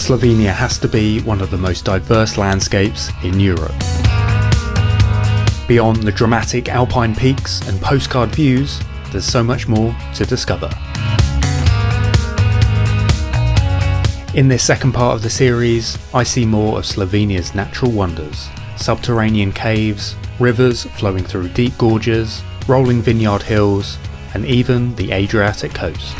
Slovenia has to be one of the most diverse landscapes in Europe. Beyond the dramatic alpine peaks and postcard views, there's so much more to discover. In this second part of the series, I see more of Slovenia's natural wonders: subterranean caves, rivers flowing through deep gorges, rolling vineyard hills, and even the Adriatic coast.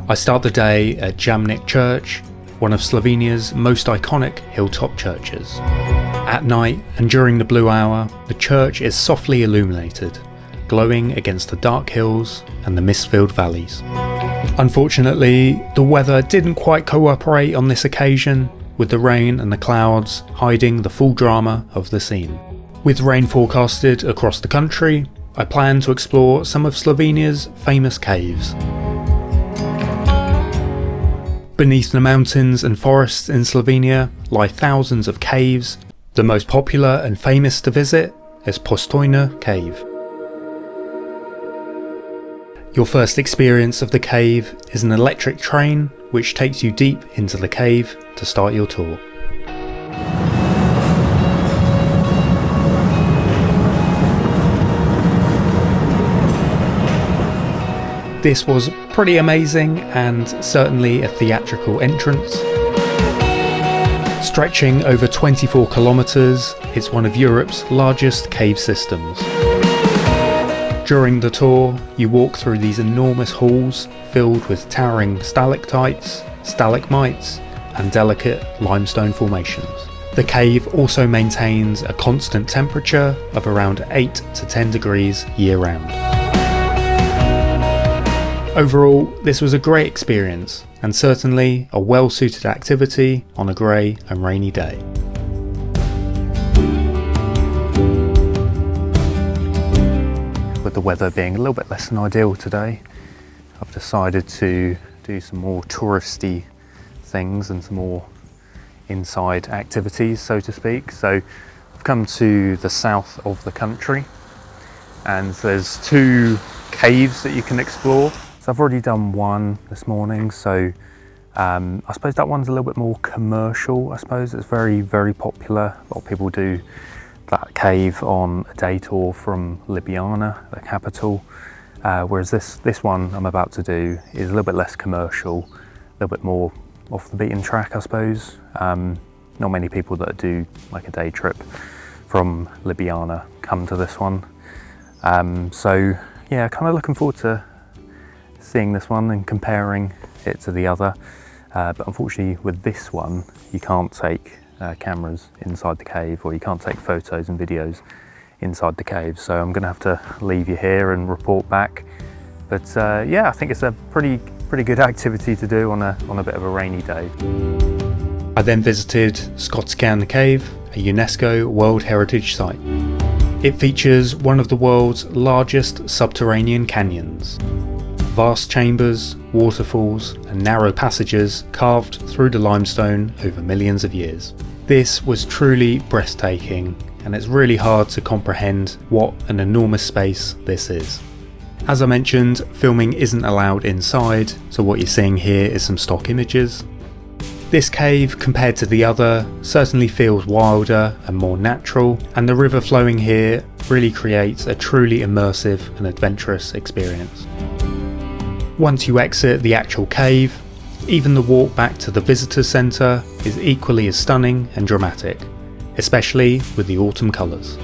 I start the day at Jamnik Church, one of Slovenia's most iconic hilltop churches. At night and during the blue hour, the church is softly illuminated, glowing against the dark hills and the mist-filled valleys. Unfortunately, the weather didn't quite cooperate on this occasion, with the rain and the clouds hiding the full drama of the scene. With rain forecasted across the country, I plan to explore some of Slovenia's famous caves. Beneath the mountains and forests in Slovenia lie thousands of caves. The most popular and famous to visit is Postojna Cave. Your first experience of the cave is an electric train which takes you deep into the cave to start your tour. This was pretty amazing and certainly a theatrical entrance. Stretching over 24 kilometres, it's one of Europe's largest cave systems. During the tour, you walk through these enormous halls filled with towering stalactites, stalagmites, and delicate limestone formations. The cave also maintains a constant temperature of around 8 to 10 degrees year-round. Overall, this was a great experience and certainly a well-suited activity on a grey and rainy day. With the weather being a little bit less than ideal today, I've decided to do some more touristy things and some more inside activities, so to speak. So I've come to the south of the country and there's two caves that you can explore. So I've already done one this morning, so I suppose that one's a little bit more commercial. I suppose it's very, very popular. A lot of people do that cave on a day tour from Ljubljana, the capital, whereas this one I'm about to do is a little bit less commercial, a little bit more off the beaten track, I suppose. Not many people that do like a day trip from Ljubljana come to this one. So yeah, kind of looking forward to seeing this one and comparing it to the other, but unfortunately with this one you can't take cameras inside the cave, or you can't take photos and videos inside the cave, so I'm gonna have to leave you here and report back. But yeah, I think it's a pretty good activity to do on a bit of a rainy day. I then visited Skocjan Cave, a UNESCO World Heritage Site. It features one of the world's largest subterranean canyons. Vast chambers, waterfalls and narrow passages carved through the limestone over millions of years. This was truly breathtaking, and it's really hard to comprehend what an enormous space this is. As I mentioned, filming isn't allowed inside, so what you're seeing here is some stock images. This cave, compared to the other, certainly feels wilder and more natural, and the river flowing here really creates a truly immersive and adventurous experience. Once you exit the actual cave, even the walk back to the visitor centre is equally as stunning and dramatic, especially with the autumn colours.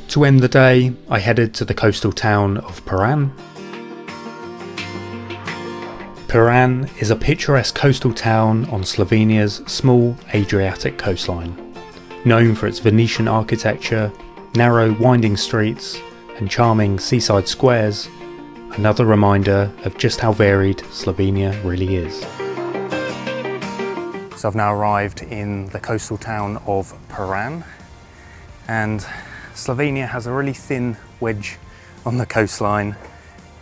To end the day, I headed to the coastal town of Piran. Piran is a picturesque coastal town on Slovenia's small Adriatic coastline, known for its Venetian architecture, narrow winding streets and charming seaside squares. Another reminder of just how varied Slovenia really is. So I've now arrived in the coastal town of Piran. And Slovenia has a really thin wedge on the coastline.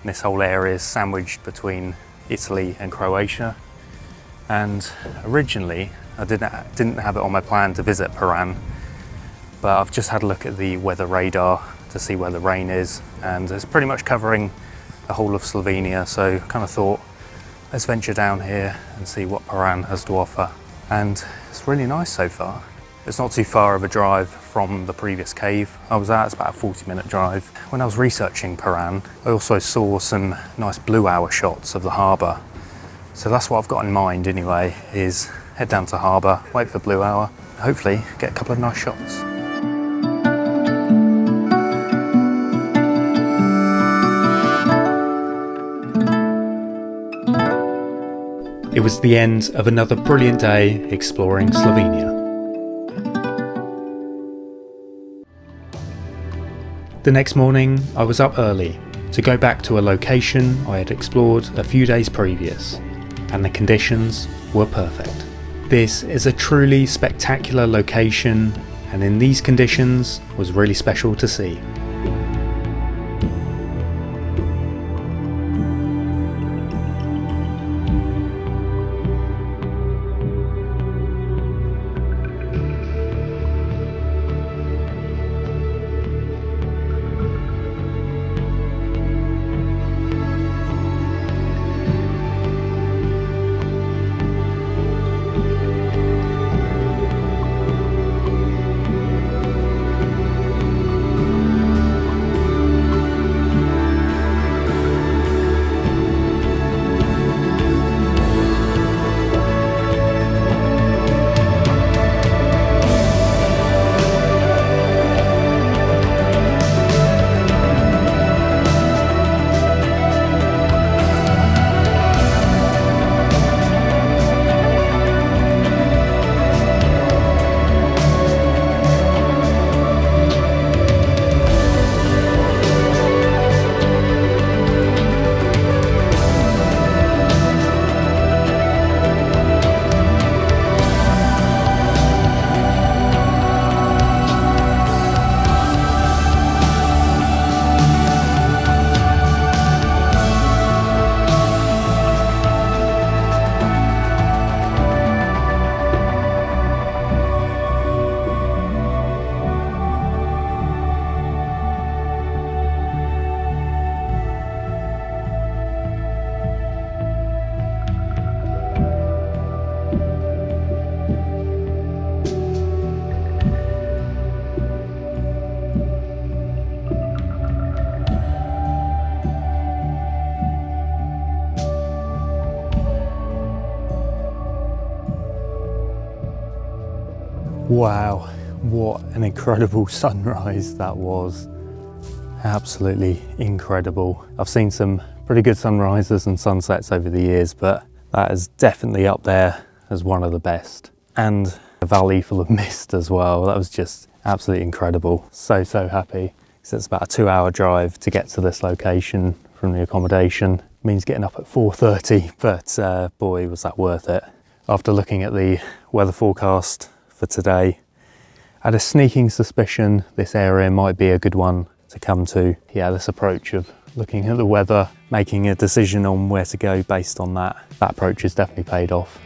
This whole area is sandwiched between Italy and Croatia. And originally I didn't have it on my plan to visit Piran, but I've just had a look at the weather radar to see where the rain is, and it's pretty much covering the whole of Slovenia, so kind of thought, let's venture down here and see what Piran has to offer. And it's really nice so far. It's not too far of a drive from the previous cave I was at. It's about a 40-minute drive. When I was researching Piran, I also saw some nice blue hour shots of the harbour. So that's what I've got in mind anyway, is head down to harbour, wait for blue hour, hopefully get a couple of nice shots. It was the end of another brilliant day exploring Slovenia. The next morning, I was up early to go back to a location I had explored a few days previous, and the conditions were perfect. This is a truly spectacular location, and in these conditions was really special to see. Wow, what an incredible sunrise that was. Absolutely incredible. I've seen some pretty good sunrises and sunsets over the years, but that is definitely up there as one of the best. And a valley full of mist as well. That was just absolutely incredible. So happy. So it's about a 2-hour drive to get to this location from the accommodation. It means getting up at 4:30, but boy, was that worth it. After looking at the weather forecast for today, I had a sneaking suspicion this area might be a good one to come to. Yeah, this approach of looking at the weather, making a decision on where to go based on that approach has definitely paid off.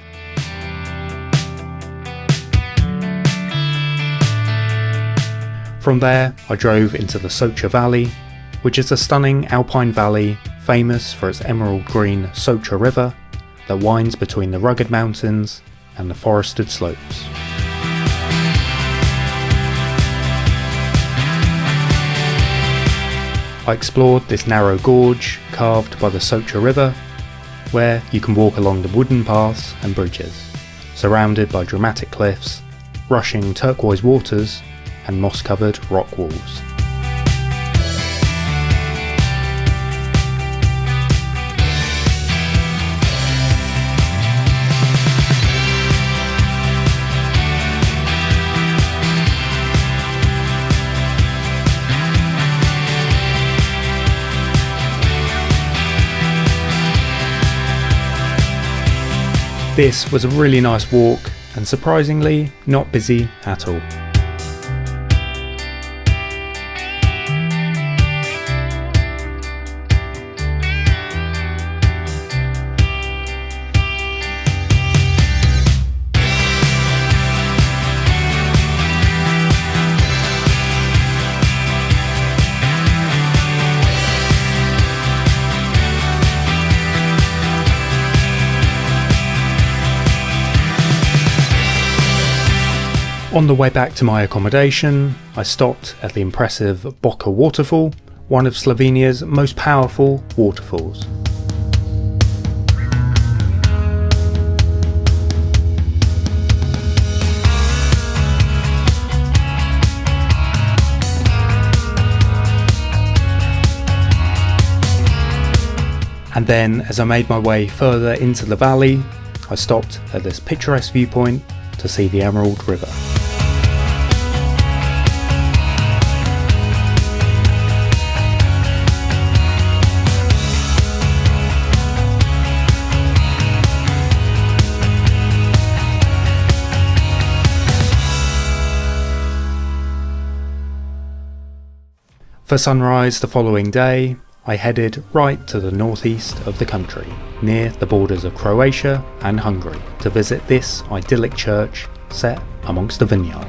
From there, I drove into the Socha Valley, which is a stunning alpine valley famous for its emerald green Socha River that winds between the rugged mountains and the forested slopes. I explored this narrow gorge carved by the Socha River, where you can walk along the wooden paths and bridges, surrounded by dramatic cliffs, rushing turquoise waters and moss-covered rock walls. This was a really nice walk and surprisingly not busy at all. On the way back to my accommodation, I stopped at the impressive Boka waterfall, one of Slovenia's most powerful waterfalls. And then, as I made my way further into the valley, I stopped at this picturesque viewpoint to see the Emerald River. For sunrise the following day, I headed right to the northeast of the country, near the borders of Croatia and Hungary, to visit this idyllic church set amongst the vineyard.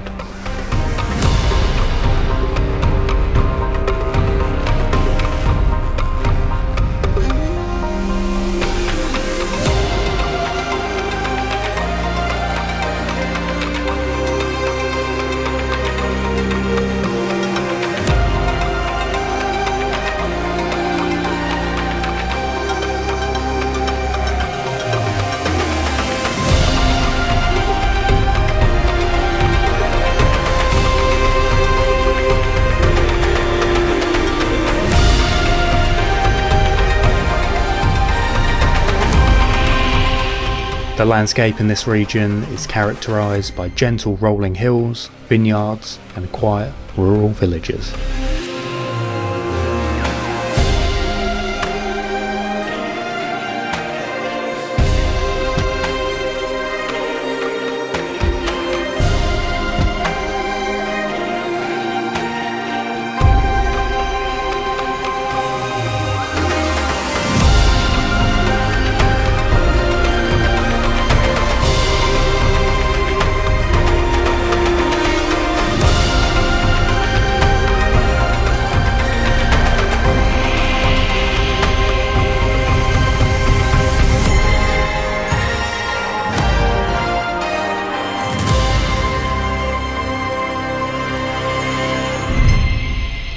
The landscape in this region is characterised by gentle rolling hills, vineyards and quiet rural villages.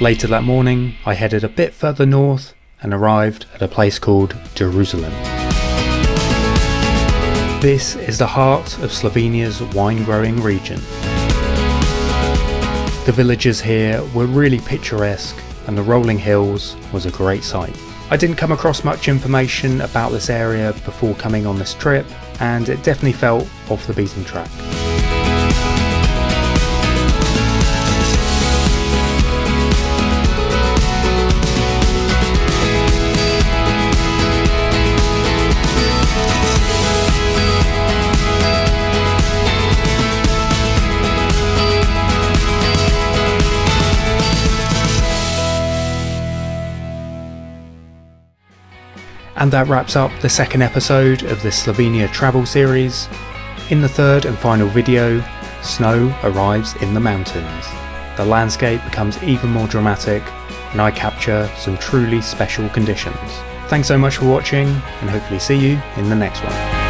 Later that morning, I headed a bit further north and arrived at a place called Juruzalem. This is the heart of Slovenia's wine-growing region. The villages here were really picturesque and the rolling hills was a great sight. I didn't come across much information about this area before coming on this trip, and it definitely felt off the beaten track. And that wraps up the second episode of this Slovenia travel series. In the third and final video, snow arrives in the mountains. The landscape becomes even more dramatic and I capture some truly special conditions. Thanks so much for watching and hopefully see you in the next one.